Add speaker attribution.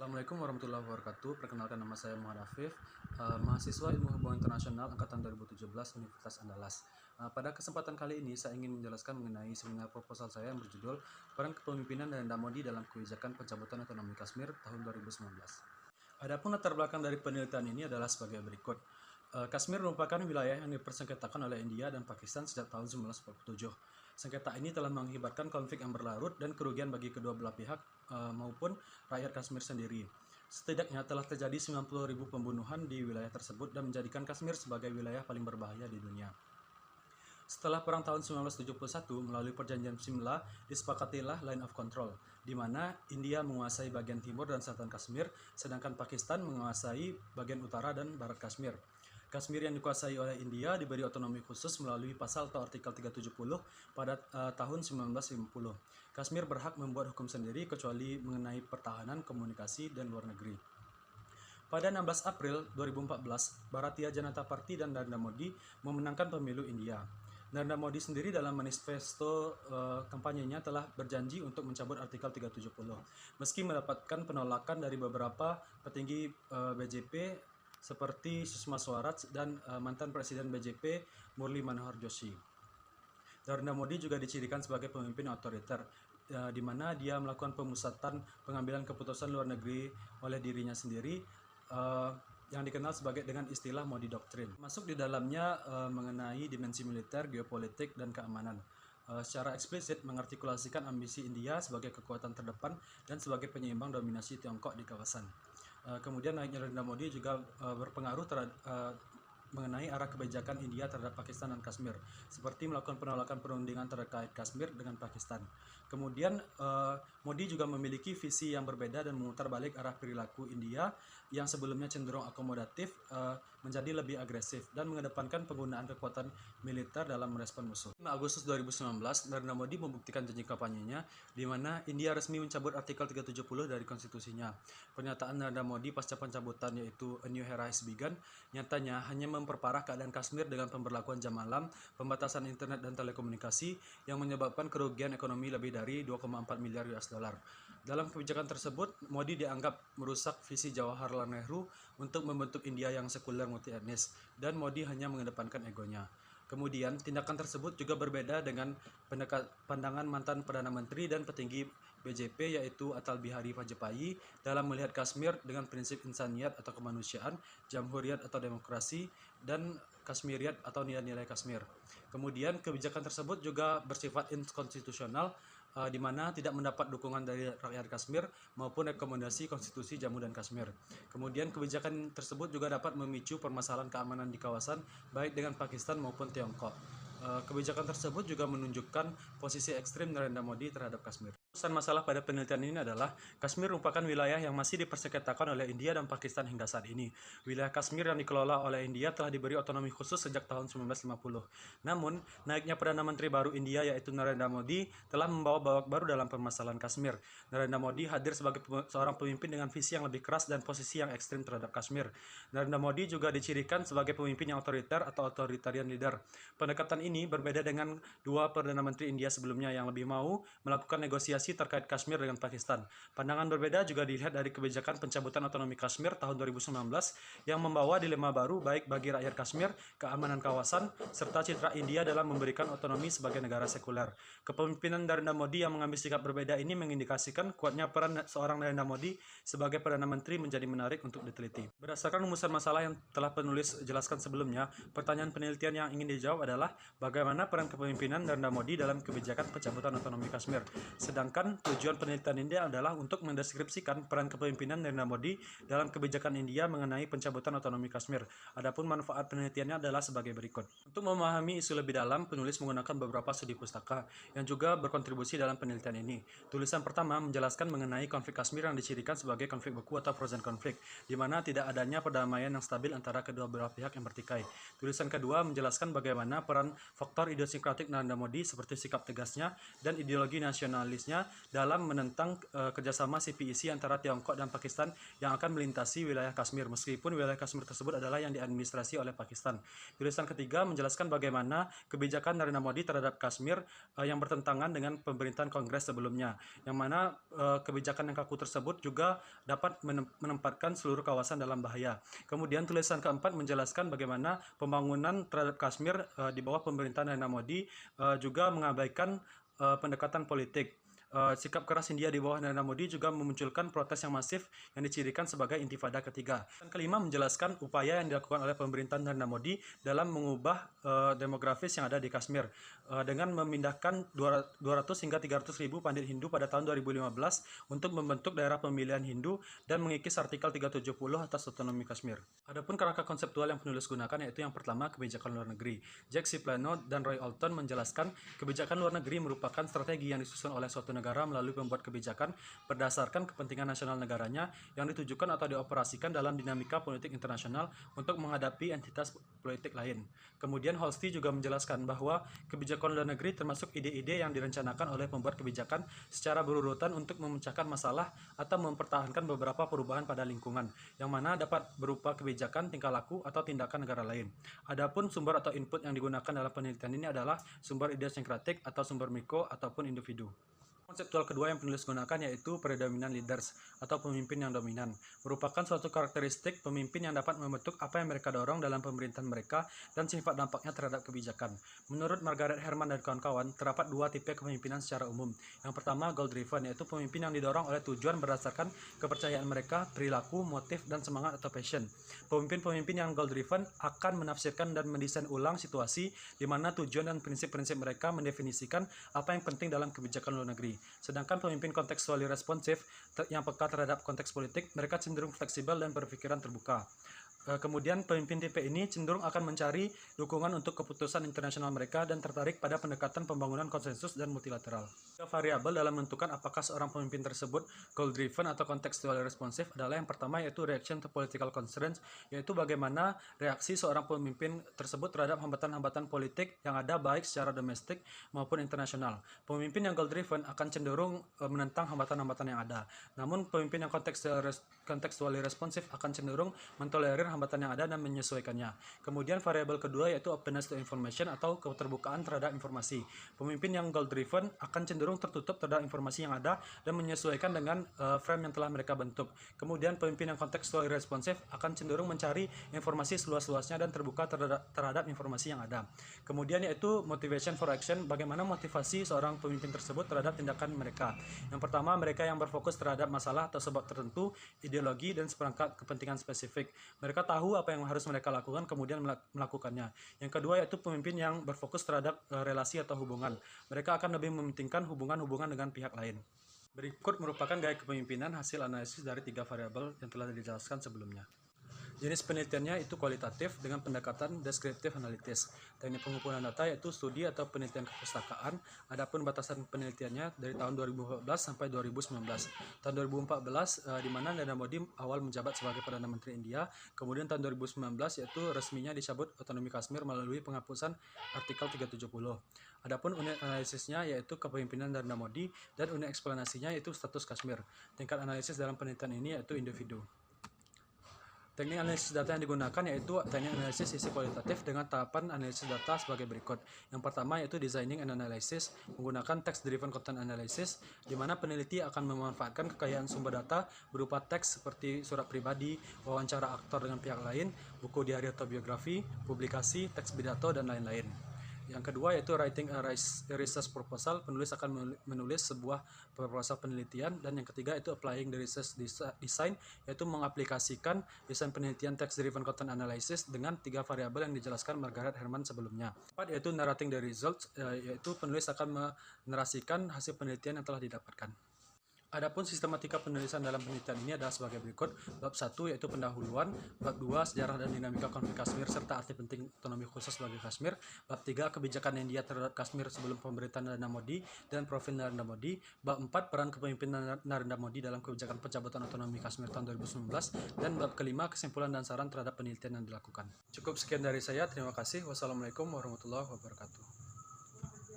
Speaker 1: Assalamualaikum warahmatullahi wabarakatuh. Perkenalkan, nama saya Muhammad Afif, mahasiswa Ilmu Hubungan Internasional angkatan 2017 Universitas Andalas. Pada kesempatan kali ini saya ingin menjelaskan mengenai seminar proposal saya yang berjudul Peran Kepemimpinan Narendra Modi dalam Kebijakan Pencabutan Otonomi Kashmir tahun 2019. Adapun latar belakang dari penelitian ini adalah sebagai berikut. Kashmir merupakan wilayah yang dipersengketakan oleh India dan Pakistan sejak tahun 1947. Sengketa ini telah mengakibatkan konflik yang berlarut dan kerugian bagi kedua belah pihak maupun rakyat Kashmir sendiri. Setidaknya telah terjadi 90.000 pembunuhan di wilayah tersebut dan menjadikan Kashmir sebagai wilayah paling berbahaya di dunia. Setelah Perang tahun 1971, melalui Perjanjian Simla, disepakatilah Line of Control, di mana India menguasai bagian timur dan selatan Kashmir, sedangkan Pakistan menguasai bagian utara dan barat Kashmir. Kashmir yang dikuasai oleh India diberi otonomi khusus melalui pasal atau artikel 370 pada tahun 1950. Kashmir berhak membuat hukum sendiri kecuali mengenai pertahanan, komunikasi, dan luar negeri. Pada 16 April 2014, Bharatiya Janata Party dan Narendra Modi memenangkan pemilu India. Narendra Modi sendiri dalam manifesto kampanyenya telah berjanji untuk mencabut artikel 370, meski mendapatkan penolakan dari beberapa petinggi BJP seperti Sushma Swaraj dan mantan Presiden BJP Murli Manohar Joshi. Narendra Modi juga dicirikan sebagai pemimpin otoriter, di mana dia melakukan pemusatan pengambilan keputusan luar negeri oleh dirinya sendiri, yang dikenal sebagai dengan istilah Modi Doctrine. Masuk di dalamnya mengenai dimensi militer, geopolitik, dan keamanan. Secara eksplisit mengartikulasikan ambisi India sebagai kekuatan terdepan dan sebagai penyeimbang dominasi Tiongkok di kawasan. Kemudian naiknya Narendra Modi juga berpengaruh mengenai arah kebijakan India terhadap Pakistan dan Kashmir, seperti melakukan penolakan perundingan terkait Kashmir dengan Pakistan. Kemudian Modi juga memiliki visi yang berbeda dan memutar balik arah perilaku India yang sebelumnya cenderung akomodatif menjadi lebih agresif dan mengedepankan penggunaan kekuatan militer dalam merespon musuh. 5 Agustus 2019, Narendra Modi membuktikan janji kampanyenya di mana India resmi mencabut artikel 370 dari konstitusinya. Pernyataan Narendra Modi pasca pencabutan yaitu A New Era Has Begun nyatanya hanya memperparah keadaan Kashmir dengan pemberlakuan jam malam, pembatasan internet dan telekomunikasi yang menyebabkan kerugian ekonomi lebih dari 2,4 miliar US dollar. Dalam kebijakan tersebut, Modi dianggap merusak visi Jawaharlal Nehru untuk membentuk India yang sekuler multi-etnis, dan Modi hanya mengedepankan egonya. Kemudian, tindakan tersebut juga berbeda dengan pandangan mantan Perdana Menteri dan petinggi BJP yaitu Atal Bihari Vajpayee dalam melihat Kashmir dengan prinsip insaniyat atau kemanusiaan, jamhuriyat atau demokrasi, dan Kashmiriyat atau nilai-nilai Kashmir. Kemudian kebijakan tersebut juga bersifat inkonstitusional, di mana tidak mendapat dukungan dari rakyat Kashmir maupun rekomendasi konstitusi Jammu dan Kashmir. Kemudian kebijakan tersebut juga dapat memicu permasalahan keamanan di kawasan baik dengan Pakistan maupun Tiongkok. Kebijakan tersebut juga menunjukkan posisi ekstrim Narendra Modi terhadap Kashmir. Urusan masalah pada penelitian ini adalah Kashmir merupakan wilayah yang masih dipersengketakan oleh India dan Pakistan hingga saat ini. Wilayah Kashmir yang dikelola oleh India telah diberi otonomi khusus sejak tahun 1950. Namun, naiknya Perdana Menteri baru India yaitu Narendra Modi telah membawa babak baru dalam permasalahan Kashmir. Narendra Modi hadir sebagai seorang pemimpin dengan visi yang lebih keras dan posisi yang ekstrim terhadap Kashmir. Narendra Modi juga dicirikan sebagai pemimpin yang otoriter atau authoritarian leader. Pendekatan ini berbeda dengan dua Perdana Menteri India sebelumnya yang lebih mau melakukan negosiasi terkait Kashmir dengan Pakistan. Pandangan berbeda juga dilihat dari kebijakan pencabutan otonomi Kashmir tahun 2019 yang membawa dilema baru baik bagi rakyat Kashmir, keamanan kawasan, serta citra India dalam memberikan otonomi sebagai negara sekuler. Kepemimpinan Narendra Modi yang mengambil sikap berbeda ini mengindikasikan kuatnya peran seorang Narendra Modi sebagai Perdana Menteri menjadi menarik untuk diteliti. Berdasarkan rumusan masalah yang telah penulis jelaskan sebelumnya, pertanyaan penelitian yang ingin dijawab adalah bagaimana peran kepemimpinan Narendra Modi dalam kebijakan pencabutan otonomi Kashmir. Sedangkan tujuan penelitian ini adalah untuk mendeskripsikan peran kepemimpinan Narendra Modi dalam kebijakan India mengenai pencabutan otonomi Kashmir. Adapun manfaat penelitiannya adalah sebagai berikut. Untuk memahami isu lebih dalam, penulis menggunakan beberapa studi pustaka yang juga berkontribusi dalam penelitian ini. Tulisan pertama menjelaskan mengenai konflik Kashmir yang dicirikan sebagai konflik beku atau frozen conflict, di mana tidak adanya perdamaian yang stabil antara kedua belah pihak yang bertikai. Tulisan kedua menjelaskan bagaimana peran faktor idiosinkratik Narendra Modi seperti sikap tegasnya dan ideologi nasionalisnya dunia dalam menentang kerjasama CPEC antara Tiongkok dan Pakistan yang akan melintasi wilayah Kashmir, meskipun wilayah Kashmir tersebut adalah yang diadministrasi oleh Pakistan. Tulisan ketiga menjelaskan bagaimana kebijakan Narendra Modi terhadap Kashmir yang bertentangan dengan pemerintahan Kongres sebelumnya, yang mana kebijakan yang kaku tersebut juga dapat menempatkan seluruh kawasan dalam bahaya. Kemudian tulisan keempat menjelaskan bagaimana pembangunan terhadap Kashmir di bawah pemerintahan Narendra Modi juga mengabaikan pendekatan politik. Sikap keras India di bawah Narendra Modi juga memunculkan protes yang masif yang dicirikan sebagai intifada ketiga. Dan kelima menjelaskan upaya yang dilakukan oleh pemerintahan Narendra Modi dalam mengubah demografis yang ada di Kashmir dengan memindahkan 200 hingga 300 ribu pandit Hindu pada tahun 2015 untuk membentuk daerah pemilihan Hindu dan mengikis artikel 370 atas otonomi Kashmir. Adapun kerangka konseptual yang penulis gunakan yaitu yang pertama, kebijakan luar negeri. Jack Cipriano dan Roy Alton menjelaskan kebijakan luar negeri merupakan strategi yang disusun oleh suatu negara melalui membuat kebijakan berdasarkan kepentingan nasional negaranya yang ditujukan atau dioperasikan dalam dinamika politik internasional untuk menghadapi entitas politik lain. Kemudian Holsti juga menjelaskan bahwa kebijakan luar negeri termasuk ide-ide yang direncanakan oleh pembuat kebijakan secara berurutan untuk memecahkan masalah atau mempertahankan beberapa perubahan pada lingkungan, yang mana dapat berupa kebijakan, tingkah laku, atau tindakan negara lain. Adapun sumber atau input yang digunakan dalam penelitian ini adalah sumber idiosinkratik atau sumber mikro ataupun individu. Konseptual kedua yang penulis gunakan yaitu predominant leaders atau pemimpin yang dominan, merupakan suatu karakteristik pemimpin yang dapat membentuk apa yang mereka dorong dalam pemerintahan mereka dan sifat dampaknya terhadap kebijakan. Menurut Margaret Herman dan kawan-kawan, terdapat dua tipe kepemimpinan secara umum. Yang pertama, goal driven, yaitu pemimpin yang didorong oleh tujuan berdasarkan kepercayaan mereka, perilaku, motif, dan semangat atau passion. Pemimpin-pemimpin yang goal driven akan menafsirkan dan mendesain ulang situasi di mana tujuan dan prinsip-prinsip mereka mendefinisikan apa yang penting dalam kebijakan luar negeri. Sedangkan pemimpin kontekstuali responsif yang peka terhadap konteks politik, mereka cenderung fleksibel dan berpikiran terbuka. Kemudian pemimpin tipe ini cenderung akan mencari dukungan untuk keputusan internasional mereka dan tertarik pada pendekatan pembangunan konsensus dan multilateral. Variabel dalam menentukan apakah seorang pemimpin tersebut goal driven atau contextually responsive adalah yang pertama yaitu reaction to political constraints, yaitu bagaimana reaksi seorang pemimpin tersebut terhadap hambatan-hambatan politik yang ada baik secara domestik maupun internasional. Pemimpin yang goal driven akan cenderung menentang hambatan-hambatan yang ada. Namun pemimpin yang contextually responsive akan cenderung mentolerir hambatan yang ada dan menyesuaikannya. Kemudian variabel kedua yaitu openness to information atau keterbukaan terhadap informasi. Pemimpin yang goal driven akan cenderung tertutup terhadap informasi yang ada dan menyesuaikan dengan frame yang telah mereka bentuk. Kemudian pemimpin yang contextually responsive akan cenderung mencari informasi seluas-luasnya dan terbuka terhadap informasi yang ada. Kemudian yaitu motivation for action, bagaimana motivasi seorang pemimpin tersebut terhadap tindakan mereka. Yang pertama, mereka yang berfokus terhadap masalah atau sebab tertentu, ideologi, dan seperangkat kepentingan spesifik. Mereka tahu apa yang harus mereka lakukan kemudian melakukannya. Yang kedua yaitu pemimpin yang berfokus terhadap relasi atau hubungan. Mereka akan lebih mementingkan hubungan-hubungan dengan pihak lain. Berikut merupakan gaya kepemimpinan hasil analisis dari 3 variabel yang telah dijelaskan sebelumnya. Jenis penelitiannya itu kualitatif dengan pendekatan deskriptif analitis. Teknik pengumpulan data yaitu studi atau penelitian kepustakaan. Adapun batasan penelitiannya dari tahun 2014 sampai 2019. Tahun 2014 di mana Narendra Modi awal menjabat sebagai Perdana Menteri India. Kemudian tahun 2019 yaitu resminya dicabut otonomi Kashmir melalui penghapusan artikel 370. Adapun unit analisisnya yaitu kepemimpinan Narendra Modi dan unit eksplanasinya yaitu status Kashmir. Tingkat analisis dalam penelitian ini yaitu individu. Teknik analisis data yang digunakan yaitu teknik analisis sisi kualitatif dengan tahapan analisis data sebagai berikut. Yang pertama yaitu designing and analysis menggunakan text-driven content analysis, di mana peneliti akan memanfaatkan kekayaan sumber data berupa teks seperti surat pribadi, wawancara aktor dengan pihak lain, buku diari autobiografi, publikasi, teks pidato, dan lain-lain. Yang kedua yaitu writing a research proposal, penulis akan menulis sebuah proposal penelitian. Dan yang ketiga itu applying the research design, yaitu mengaplikasikan desain penelitian text driven content analysis dengan 3 variabel yang dijelaskan Margaret Herman sebelumnya. Empat yaitu narrating the results, yaitu penulis akan menarasikan hasil penelitian yang telah didapatkan. Adapun sistematika penulisan dalam penelitian ini adalah sebagai berikut. Bab 1 yaitu pendahuluan, bab 2 sejarah dan dinamika konflik Kashmir serta arti penting otonomi khusus bagi Kashmir, bab 3 kebijakan India terhadap Kashmir sebelum pemerintahan Narendra Modi dan profil Narendra Modi, bab 4 peran kepemimpinan Narendra Modi dalam kebijakan pencabutan otonomi Kashmir tahun 2019, dan bab kelima kesimpulan dan saran terhadap penelitian yang dilakukan. Cukup sekian dari saya, terima kasih. Wassalamualaikum warahmatullahi wabarakatuh.